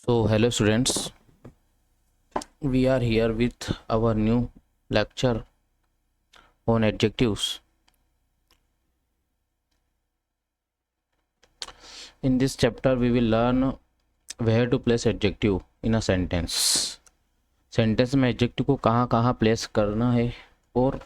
So, hello students, we are here with our new lecture on adjectives. In this chapter, we will learn where to place adjective in a sentence. Sentence में adjective को कहाँ कहाँ place करना है और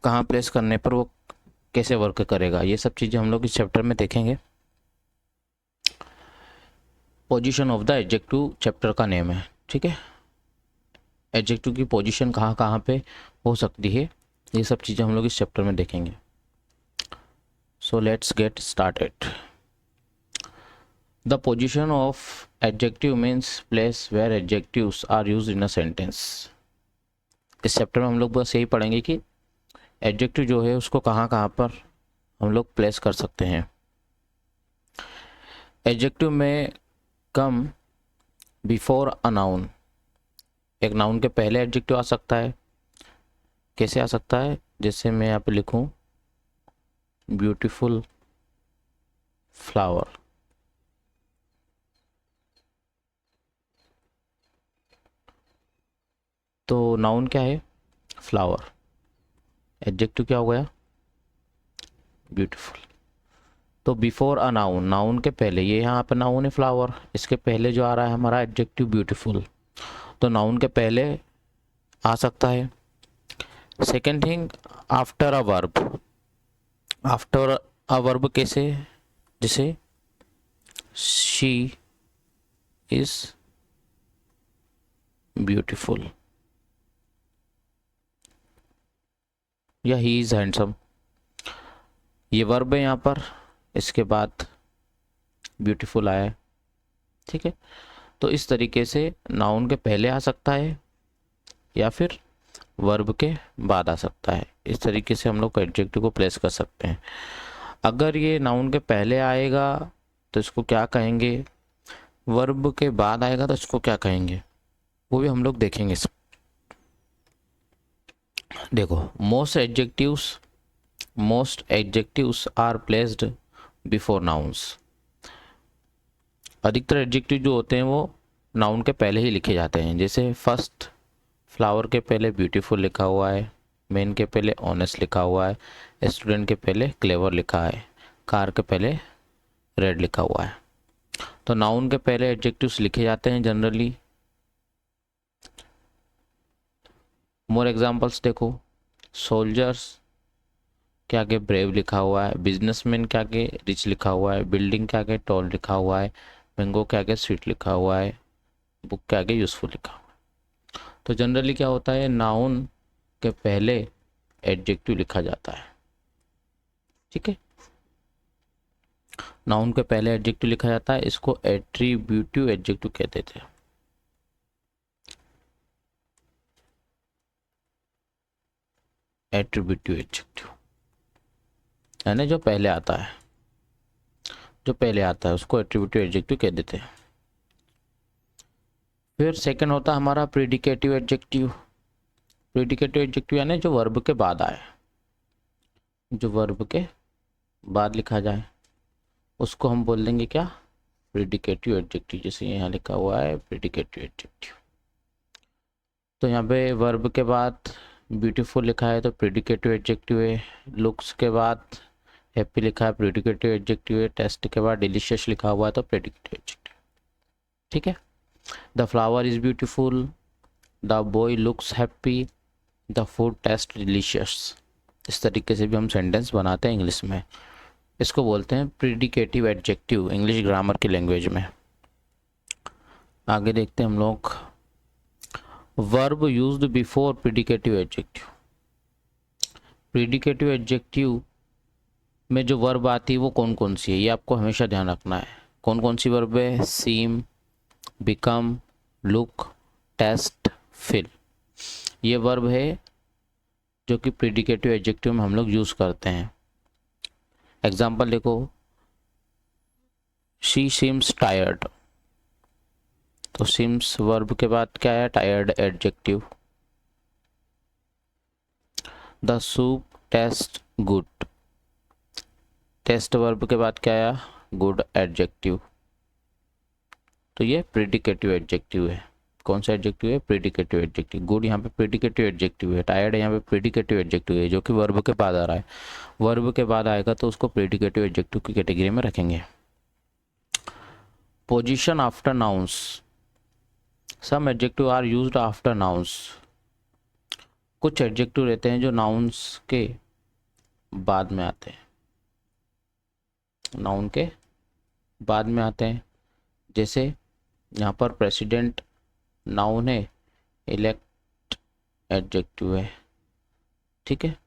कहाँ place करने पर वो कैसे वर्क करेगा, ये सब चीज़ें हम लोग इस चैप्टर में देखेंगे। Position of the adjective chapter का नेम है, ठीक है। एडजेक्टिव की पोजीशन कहाँ कहाँ पे हो सकती है, ये सब चीज़ें हम लोग इस चैप्टर में देखेंगे। So let's get started. The position of adjective means place where adjectives are used in a sentence. इस चैप्टर में हम लोग बस यही पढ़ेंगे कि एडजेक्टिव जो है उसको कहाँ कहाँ पर हम लोग प्लेस कर सकते हैं। एडजेक्टिव में कम बिफोर अ नाउन, एक नाउन के पहले एडजेक्टिव आ सकता है। कैसे आ सकता है? जैसे मैं यहाँ पे लिखूँ ब्यूटीफुल फ्लावर, तो नाउन क्या है? फ्लावर। एडजेक्टिव क्या हो गया? ब्यूटीफुल। तो बिफोर अ नाउन, नाउन के पहले, ये यहाँ पे नाउन है फ्लावर, इसके पहले जो आ रहा है हमारा एडजेक्टिव ब्यूटीफुल, तो नाउन के पहले आ सकता है। Second thing, after a verb. After a verb कैसे? जैसे शी इज ब्यूटीफुल या ही इज हैंडसम, ये वर्ब है यहाँ पर, इसके बाद ब्यूटीफुल आया है, ठीक है। तो इस तरीके से नाउन के पहले आ सकता है या फिर वर्ब के बाद आ सकता है। इस तरीके से हम लोग एडजेक्टिव को प्लेस कर सकते हैं। अगर ये नाउन के पहले आएगा तो इसको क्या कहेंगे, वर्ब के बाद आएगा तो इसको क्या कहेंगे, वो भी हम लोग देखेंगे। देखो, most adjectives are placed before nouns. अधिकतर एडजेक्टिव जो होते हैं वो नाउन के पहले ही लिखे जाते हैं। जैसे फर्स्ट, फ्लावर के पहले ब्यूटीफुल लिखा हुआ है, मैन के पहले ऑनेस्ट लिखा हुआ है, स्टूडेंट के पहले क्लेवर लिखा है, कार के पहले रेड लिखा हुआ है। तो नाउन के पहले एडजेक्टिव्स लिखे जाते हैं जनरली। मोर एग्जांपल्स देखो, सोल्जर्स के आगे ब्रेव लिखा हुआ है, बिजनेसमैन के आगे रिच लिखा हुआ है, बिल्डिंग के आगे टॉल लिखा हुआ है, मैंगो के आगे स्वीट लिखा हुआ है, बुक के आगे यूजफुल लिखा हुआ है। तो जनरली क्या होता है, नाउन के पहले एडजेक्टिव लिखा जाता है, ठीक है। नाउन के पहले एडजेक्टिव लिखा जाता है, इसको एट्रीब्यूटिव एडजेक्टिव कहते थे। एट्रीब्यूटिव एडजेक्टिव यानी जो पहले आता है, जो पहले आता है उसको एट्रीब्यूटिव एडजेक्टिव कह देते हैं। फिर सेकंड होता है हमारा प्रेडिकेटिव एडजेक्टिव। प्रेडिकेटिव एडजेक्टिव यानी जो वर्ब के बाद आए, जो वर्ब के बाद लिखा जाए उसको हम बोल देंगे क्या? Predicative adjective. जैसे यहाँ लिखा हुआ है प्रेडिकेटिव एडजेक्टिव, तो यहाँ पे वर्ब के बाद ब्यूटीफुल लिखा है तो प्रेडिकेटिव एडजेक्टिव है। लुक्स के बाद हैप्पी लिखा है, प्रेडिकेटिव एडजेक्टिव है। टेस्ट के बाद डिलीशियस लिखा हुआ है तो प्रेडिकेटिव एडजेक्टिव, ठीक है। The flower is beautiful, the boy looks happy, the food taste delicious. इस तरीके से भी हम सेंटेंस बनाते हैं इंग्लिश में, इसको बोलते हैं प्रेडिकेटिव एडजेक्टिव इंग्लिश ग्रामर की लैंग्वेज में। आगे देखते हैं हम लोग, verb used before predicative adjective. Predicative adjective में जो वर्ब आती है वो कौन कौन सी है, ये आपको हमेशा ध्यान रखना है। कौन कौन सी वर्ब है? सीम, बिकम, लुक, टेस्ट, फिल। ये वर्ब है जो कि प्रेडिकेटिव एडजेक्टिव में हम लोग यूज करते हैं। एग्जाम्पल देखो, शी सीम्स टायर्ड, तो सीम्स वर्ब के बाद क्या है? Tired adjective. The soup taste good, taste verb के बाद क्या आया? Good adjective. तो ये प्रेडिकेटिव एडजेक्टिव है। कौन सा एडजेक्टिव है? Predicative adjective. गुड यहाँ पे प्रेडिकेटिव एडजेक्टिव है। टायर्ड है यहाँ पे प्रेडिकेटिव एडजेक्टिव है, जो कि वर्ब के बाद आ रहा है। वर्ब के बाद आएगा तो उसको प्रेडिकेटिव एडजेक्टिव की कैटेगरी में रखेंगे। Position after nouns. Some adjective are used after nouns. कुछ एडजेक्टिव रहते हैं जो नाउन्स के बाद में आते हैं, नाउन के बाद में आते हैं। जैसे यहाँ पर प्रेसिडेंट नाउन है, इलेक्ट एडजेक्टिव है, ठीक है।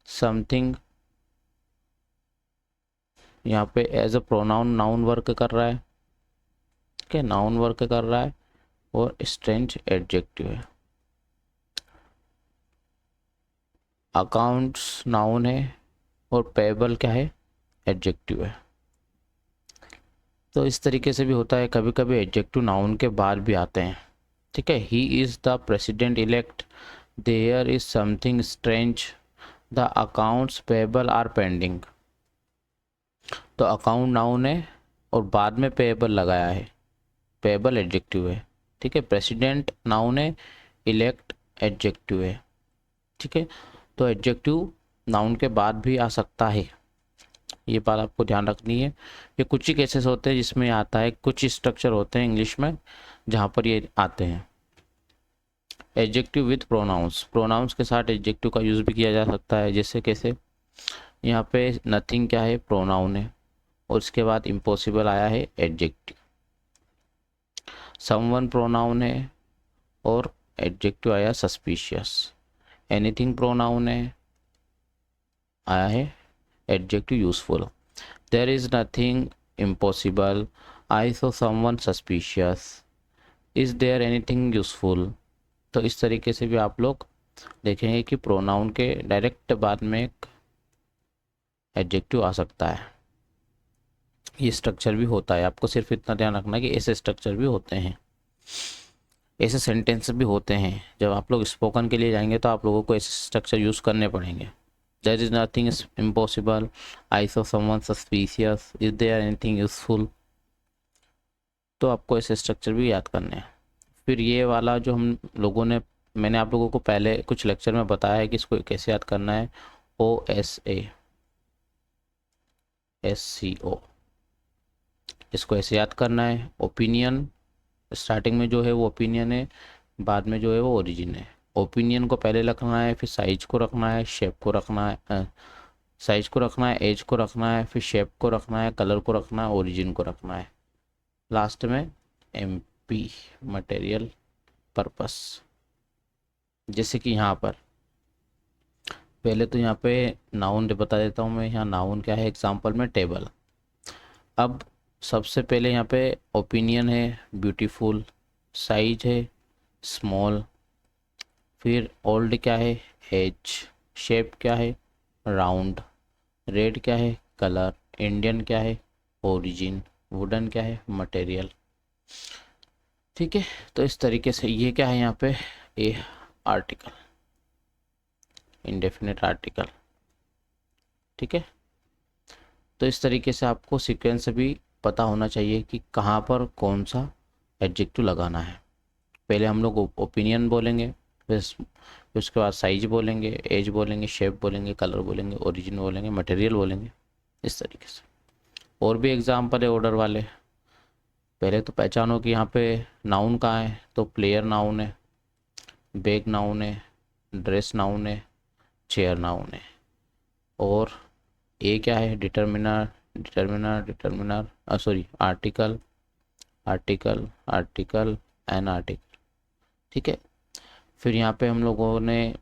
समथिंग यहाँ पे as a pronoun noun work कर रहा है, ठीक है, नाउन वर्क कर रहा है। और स्ट्रेंज एडजेक्टिव है। अकाउंट्स नाउन है और पेबल क्या है? एडजेक्टिव है। तो इस तरीके से भी होता है, कभी कभी एडजेक्टिव नाउन के बाद भी आते हैं, ठीक है। He is the president elect, there is something strange, the accounts payable are pending. तो अकाउंट नाउन है और बाद में पेबल लगाया है, पेबल एडजेक्टिव है, ठीक है। प्रेसिडेंट नाउन है, इलेक्ट एडजेक्टिव है, ठीक है। तो एडजेक्टिव नाउन के बाद भी आ सकता है, ये बात आपको ध्यान रखनी है। ये कुछ ही केसेस होते हैं जिसमें आता है, कुछ स्ट्रक्चर होते हैं इंग्लिश में जहाँ पर ये आते हैं। Adjective with pronounce. प्रोनाउंस के साथ एडजेक्टिव का यूज़ भी किया जा सकता है। जैसे कैसे? यहाँ पे नथिंग क्या है? प्रोनाउन है और उसके बाद इम्पॉसिबल आया है एडजेक्टिव। समवन प्रोनाउन है और एडजेक्टिव आया सस्पिशियस। एनीथिंग प्रोनाउन है, आया है adjective useful. There is nothing impossible, I saw someone suspicious, is there anything useful. तो इस तरीके से भी आप लोग देखेंगे कि प्रोनाउन के डायरेक्ट बाद में एक एडजेक्टिव आ सकता है। ये स्ट्रक्चर भी होता है, आपको सिर्फ इतना ध्यान रखना है कि ऐसे स्ट्रक्चर भी होते हैं, ऐसे सेंटेंस भी होते हैं। जब आप लोग स्पोकन के लिए जाएंगे तो आप लोगों को ऐसे स्ट्रक्चर यूज़ करने पड़ेंगे। There is nothing impossible, I saw someone suspicious, is there anything useful. तो आपको ऐसे स्ट्रक्चर भी याद करने हैं। फिर ये वाला जो हम लोगों ने, मैंने आप लोगों को पहले कुछ लेक्चर में बताया है कि इसको कैसे याद करना है। OSA SCO, इसको ऐसे याद करना है। ओपिनियन, स्टार्टिंग में जो है वो ओपिनियन है, बाद में जो है वो ओरिजिन है। ओपिनियन को पहले रखना है, फिर साइज को रखना है, शेप को रखना है, साइज को रखना है, एज को रखना है, फिर शेप को रखना है, कलर को रखना है, ओरिजिन को रखना है, लास्ट में MP मटेरियल पर्पस। जैसे कि यहाँ पर पहले तो यहाँ पे नाउन बता देता हूँ मैं। यहाँ नाउन क्या है? एग्जाम्पल में टेबल। अब सबसे पहले यहाँ पे ओपिनियन है ब्यूटीफुल, साइज है स्मॉल, फिर ओल्ड क्या है? एज, शेप क्या है? राउंड, रेड क्या है? कलर, इंडियन क्या है? ओरिजिन, वुडन क्या है? मटेरियल, ठीक है। तो इस तरीके से ये क्या है यहाँ पे? ए आर्टिकल, इंडेफिनिट आर्टिकल, ठीक है। तो इस तरीके से आपको सीक्वेंस भी पता होना चाहिए कि कहाँ पर कौन सा एडजेक्टिव लगाना है। पहले हम लोग ओपिनियन बोलेंगे, फिर उसके बाद साइज बोलेंगे, एज बोलेंगे, शेप बोलेंगे, कलर बोलेंगे, ओरिजिन बोलेंगे, मटेरियल बोलेंगे, इस तरीके से। और भी एग्जाम्पल है ऑर्डर वाले। पहले तो पहचानो कि यहाँ पे नाउन कहाँ है। तो प्लेयर नाउन है, बैग नाउन है, ड्रेस नाउन है, चेयर नाउन है। और ए क्या है? Determiner, sorry article, an article, ठीक है। फिर यहाँ पे हम लोगों ने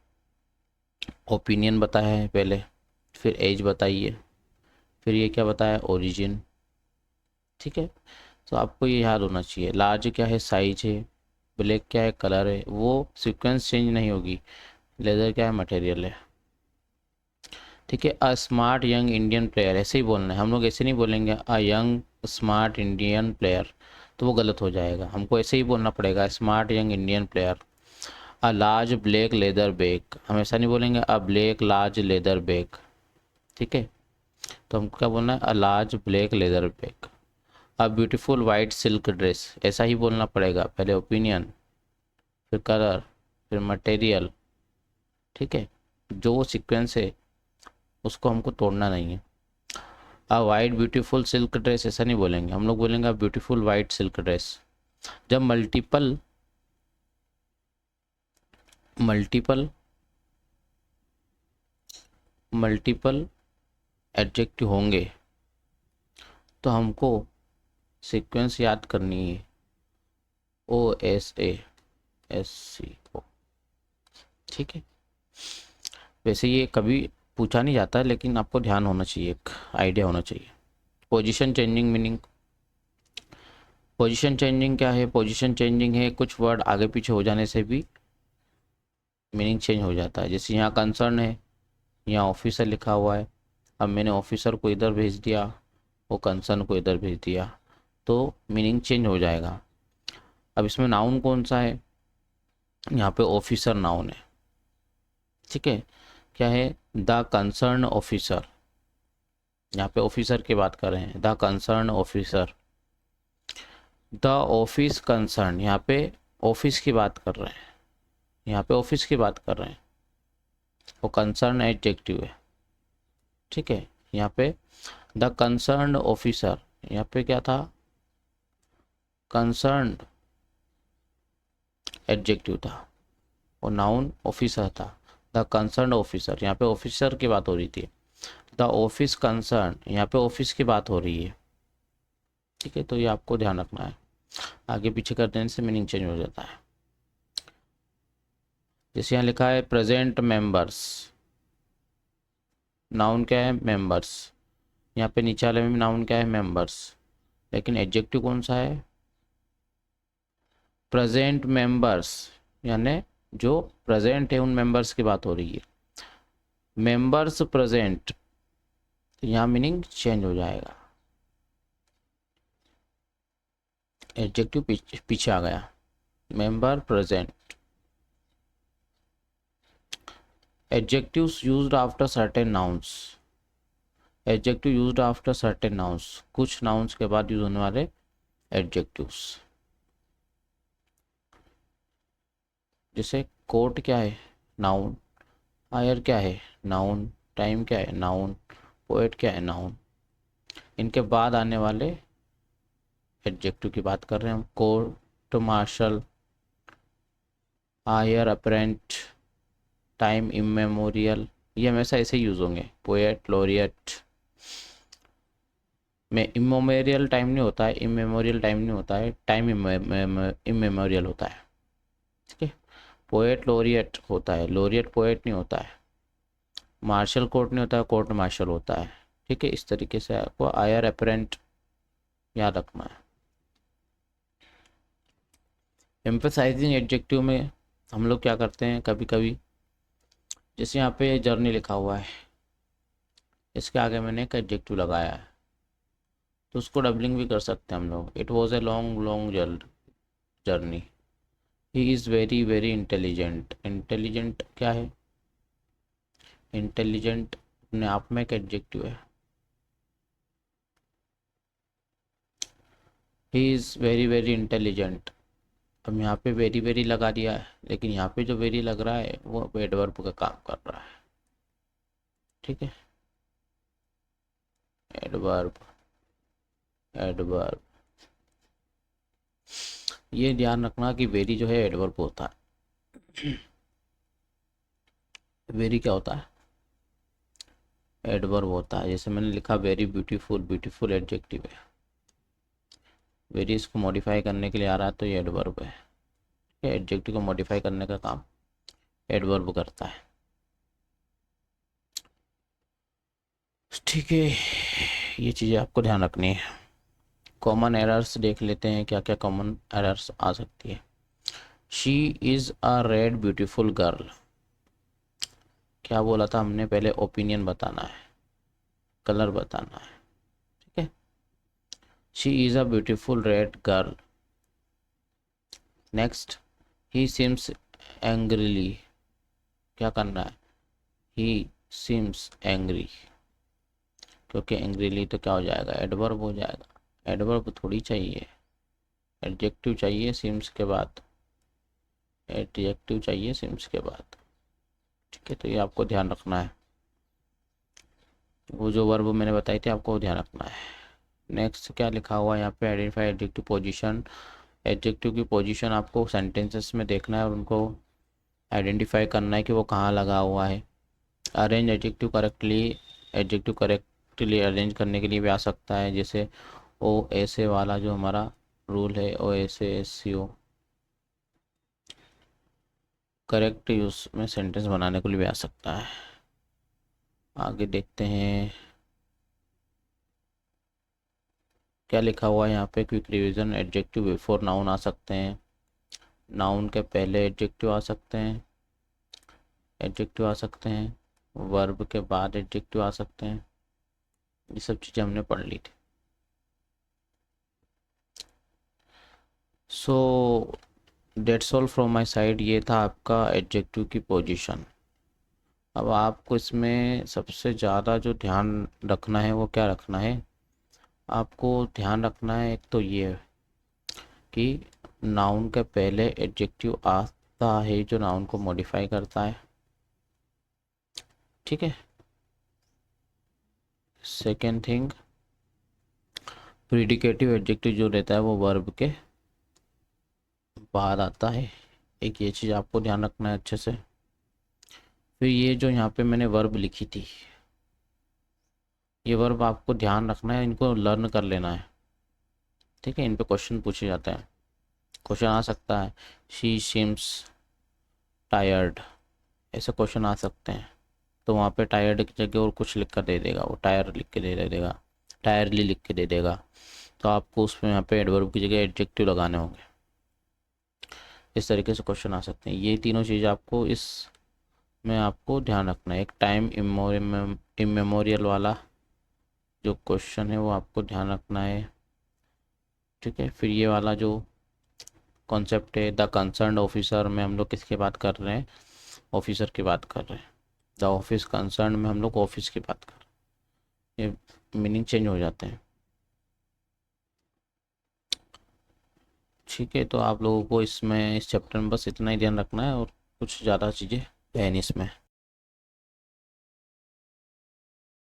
ओपिनियन बताया है पहले, फिर एज बताई है, फिर ये क्या बताया? ओरिजिन, ठीक है। तो आपको ये याद होना चाहिए। लार्ज क्या है? साइज है। ब्लैक क्या है? कलर है। वो सीक्वेंस चेंज नहीं होगी। लेदर क्या है? मटेरियल है, ठीक है। A smart young Indian player, ऐसे ही बोलना है। हम लोग ऐसे नहीं बोलेंगे a young smart Indian player, तो वो गलत हो जाएगा। हमको ऐसे ही बोलना पड़ेगा, smart young Indian player. A large black leather bag, हम ऐसा नहीं बोलेंगे अ ब्लैक लार्ज लेदर बैग, ठीक है। तो हमको क्या बोलना है? A large black leather bag. A beautiful white silk dress, ऐसा ही बोलना पड़ेगा, पहले ओपिनियन, फिर कलर, फिर मटेरियल, ठीक है। जो वो सीक्वेंस है उसको हमको तोड़ना नहीं है। अ वाइट ब्यूटीफुल सिल्क ड्रेस ऐसा नहीं बोलेंगे, हम लोग बोलेंगे a beautiful white silk dress. जब मल्टीपल एडजेक्टिव होंगे तो हमको सीक्वेंस याद करनी है, OSASCO, ठीक है। वैसे ये कभी पूछा नहीं जाता, लेकिन आपको ध्यान होना चाहिए, एक आइडिया होना चाहिए। Position changing meaning, position changing क्या है? पोजीशन चेंजिंग है कुछ वर्ड आगे पीछे हो जाने से भी मीनिंग चेंज हो जाता है। जैसे यहाँ कंसर्न है, यहाँ ऑफिसर लिखा हुआ है, अब मैंने ऑफिसर को इधर भेज दिया, वो कंसर्न को इधर भेज दिया, तो मीनिंग चेंज हो जाएगा। अब इसमें नाउन कौन सा है? यहाँ पे ऑफिसर नाउन है, ठीक है। क्या है? द कंसर्न ऑफिसर, यहाँ पे ऑफिसर की बात कर रहे हैं, the concern officer. The office concern, यहाँ पे ऑफिस की बात कर रहे हैं, यहाँ पे ऑफिस की बात कर रहे हैं, वो कंसर्न एडजेक्टिव है, ठीक है। यहाँ पे द कंसर्न ऑफिसर, यहाँ पे क्या था? कंसर्न एडजेक्टिव था, और नाउन ऑफिसर था। द कंसर्न ऑफिसर, यहाँ पे ऑफिसर की बात हो रही थी। द ऑफिस कंसर्न, यहाँ पे ऑफिस की बात हो रही है, ठीक है। तो ये आपको ध्यान रखना है, आगे पीछे कर देने से मीनिंग चेंज हो जाता है। जैसे यहाँ लिखा है प्रेजेंट मेंबर्स, नाउन क्या है? मेंबर्स। यहाँ पे नीचे वाले में नाउन क्या है? मेंबर्स, लेकिन एडजेक्टिव कौन सा है? प्रेजेंट मेंबर्स, यानी जो प्रेजेंट है उन मेंबर्स की बात हो रही है। मेंबर्स प्रेजेंट, तो यहाँ मीनिंग चेंज हो जाएगा, एडजेक्टिव पीछे आ गया। Member present. Adjectives used after certain nouns, adjective used after certain nouns, कुछ नाउन्स के बाद यूज होने वाले एडजेक्टिव्स। जैसे कोट क्या है? नाउन। आयर क्या है? नाउन। टाइम क्या है? नाउन। पोएट क्या है? नाउन। इनके बाद आने वाले एडजेक्टिव की बात कर रहे हैं हम। कोर्ट मार्शल, आयर अपरेंट, टाइम इमेमोरियल, ये हमेशा ऐसे यूज होंगे। पोएट, लॉरियट में इमेमोरियल टाइम नहीं होता है, इमेमोरियल टाइम नहीं होता है, टाइम इमेमोरियल होता है, ठीक है। पोएट लॉरियट होता है, लॉरियट पोएट नहीं होता है। मार्शल कोर्ट नहीं होता है, कोर्ट मार्शल होता है, ठीक है। इस तरीके से आपको आयर अपरेंट याद रखना है। एम्फसाइजिंग एडजेक्टिव में हम लोग क्या करते हैं कभी कभी, जैसे यहाँ पे जर्नी लिखा हुआ है, इसके आगे मैंने एक एडजेक्टिव लगाया है, तो उसको डबलिंग भी कर सकते हैं हम लोग। It was a long long journey. He is very very intelligent, intelligent क्या है? इंटेलिजेंट अपने आप में एक एडजेक्टिव है। He is very very intelligent, अब यहाँ पे वेरी वेरी लगा दिया है, लेकिन यहाँ पे जो वेरी लग रहा है वो एडवर्ब का काम कर रहा है, ठीक है। एडवर्ब, एडवर्ब, ये ध्यान रखना कि वेरी जो है एडवर्ब होता है। वेरी क्या होता है? एडवर्ब होता है। जैसे मैंने लिखा वेरी ब्यूटीफुल, ब्यूटीफुल एडजेक्टिव है, वेरी इसको मॉडिफाई करने के लिए आ रहा है तो ये एडवर्ब है। एडजेक्टिव को मॉडिफाई करने का काम एडवर्ब करता है, ठीक है। ये चीज़ें आपको ध्यान रखनी है। कॉमन एरर्स देख लेते हैं, क्या क्या कॉमन एरर्स आ सकती है। She is a red beautiful girl, क्या बोला था हमने? पहले ओपिनियन बताना है, कलर बताना है, ठीक है। She is a beautiful red girl. Next, he seems angrily, क्या करना है? ही सिम्स एंग्री, क्योंकि एंग्रीली तो क्या हो जाएगा? एडवर्ब हो जाएगा, एडवर्ब थोड़ी चाहिए, एडजेक्टिव चाहिए सिम्स के बाद, एडजेक्टिव चाहिए सिम्स के बाद। ठीक है, तो ये आपको ध्यान रखना है, वो जो वर्ब मैंने बताई थी आपको ध्यान रखना है। नेक्स्ट क्या लिखा हुआ है यहाँ पे, आइडेंटिफाई एडजेक्टिव पोजीशन। एडजेक्टिव की पोजीशन आपको सेंटेंसेस में देखना है और उनको आइडेंटिफाई करना है कि वो कहाँ लगा हुआ है। Arrange adjective correctly, adjective correctly arrange करने के लिए भी आ सकता है, जैसे ओ ऐसे वाला जो हमारा रूल है, ओ ऐसे एस सी ओ, करेक्ट यूज में सेंटेंस बनाने के लिए भी आ सकता है। आगे देखते हैं क्या लिखा हुआ है यहाँ पे, quick revision. Adjective before noun आ सकते हैं, नाउन के पहले एडजेक्टिव आ सकते हैं, एडजेक्टिव आ सकते हैं, वर्ब के बाद एडजेक्टिव आ सकते हैं। ये सब चीज़ें हमने पढ़ ली थी। So that's all from my side, ये था आपका एडजेक्टिव की पोजीशन। अब आपको इसमें सबसे ज़्यादा जो ध्यान रखना है वो क्या रखना है, आपको ध्यान रखना है एक तो ये कि नाउन के पहले एडजेक्टिव आता है जो नाउन को मॉडिफाई करता है। ठीक है, सेकेंड थिंग, प्रीडिकेटिव एडजेक्टिव जो रहता है वो वर्ब के बाद आता है। एक ये चीज़ आपको ध्यान रखना है अच्छे से। फिर ये जो यहाँ पे मैंने वर्ब लिखी थी, ये वर्ब आपको ध्यान रखना है, इनको लर्न कर लेना है। ठीक है, इन पे क्वेश्चन पूछे जाते हैं, क्वेश्चन आ सकता है शी सीम्स टायर्ड, ऐसे क्वेश्चन आ सकते हैं। तो वहाँ पे टायर्ड की जगह और कुछ लिख कर दे देगा, वो टायर लिख के दे देगा, टायरली लिख के दे देगा। तो आपको उसमें यहाँ पे एडवर्ब की जगह एडजेक्टिव लगाने होंगे। इस तरीके से क्वेश्चन आ सकते हैं। ये तीनों चीज़ आपको इस में आपको ध्यान रखना है। एक टाइम इमेमोरियल वाला जो क्वेश्चन है वो आपको ध्यान रखना है। ठीक है, फिर ये वाला जो कॉन्सेप्ट है द कंसर्न ऑफिसर में हम लोग किसकी बात कर रहे हैं, ऑफिसर की बात कर रहे हैं। द ऑफिस कंसर्न में हम लोग ऑफिस की बात कर रहे हैं, ये मीनिंग चेंज हो जाते हैं। ठीक है, तो आप लोगों को इसमें इस चैप्टर में बस इतना ही ध्यान रखना है और कुछ ज़्यादा चीज़ें है नहीं इसमें।